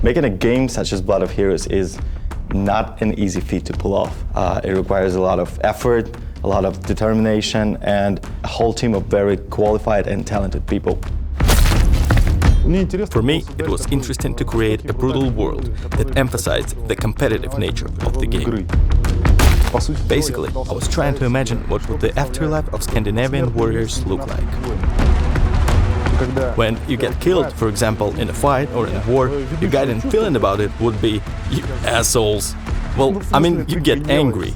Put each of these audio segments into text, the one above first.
Making a game such as Blood of Heroes is not an easy feat to pull off. It requires a lot of effort, a lot of determination, and a whole team of very qualified and talented people. For me, it was interesting to create a brutal world that emphasized the competitive nature of the game. Basically, I was trying to imagine what would the afterlife of Scandinavian warriors look like. When you get killed, for example, in a fight or in a war, your guiding feeling about it would be, "You assholes." Well, I mean, you get angry.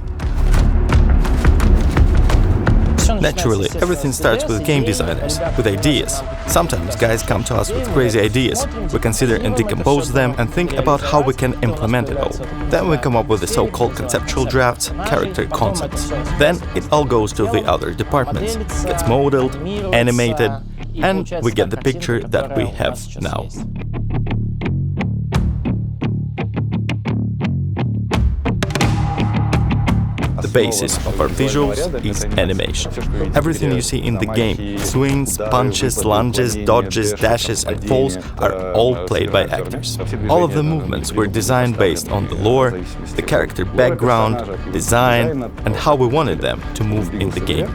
Naturally, everything starts with game designers, with ideas. Sometimes guys come to us with crazy ideas. We consider and decompose them and think about how we can implement it all. Then we come up with the so-called conceptual drafts, character concepts. Then it all goes to the other departments, gets modeled, animated, and we get the picture that we have now. The basis of our visuals is animation. Everything you see in the game, swings, punches, lunges, dodges, dashes and falls are all played by actors. All of the movements were designed based on the lore, the character background, design and how we wanted them to move in the game.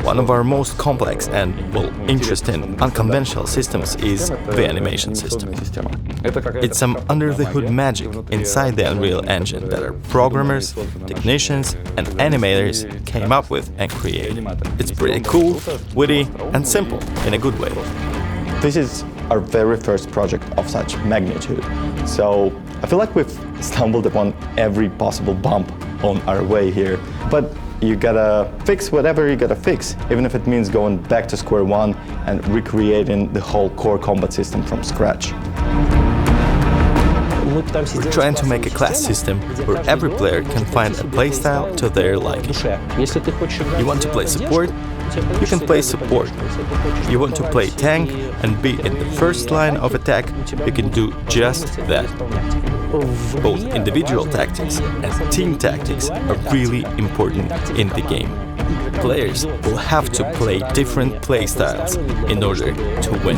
One of our most complex and, well, interesting, unconventional systems is the animation system. It's some under-the-hood magic inside the Unreal Engine that our programmers, technicians and animators came up with and created. It's pretty cool, witty and simple in a good way. This is our very first project of such magnitude, so I feel like we've stumbled upon every possible bump on our way here. But you gotta fix whatever you gotta fix, even if it means going back to square one and recreating the whole core combat system from scratch. We're trying to make a class system where every player can find a playstyle to their liking. You want to play support? You can play support. You want to play tank and be in the first line of attack? You can do just that. Both individual tactics and team tactics are really important in the game. Players will have to play different playstyles in order to win.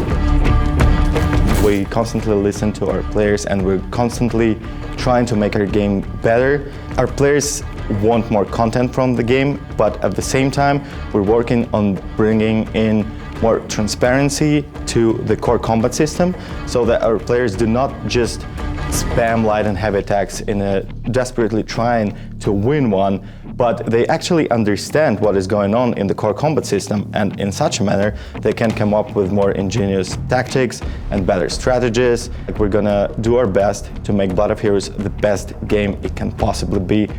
We constantly listen to our players and we're constantly trying to make our game better. Our players want more content from the game, but at the same time, we're working on bringing in more transparency to the core combat system so that our players do not just spam light and heavy attacks in a desperately trying to win one, but they actually understand what is going on in the core combat system, and in such a manner they can come up with more ingenious tactics and better strategies. We're gonna do our best to make Blood of Heroes the best game it can possibly be.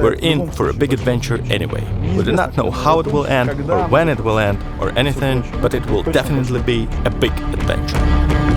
We're in for a big adventure anyway. We do not know how it will end, or when it will end, or anything, but it will definitely be a big adventure.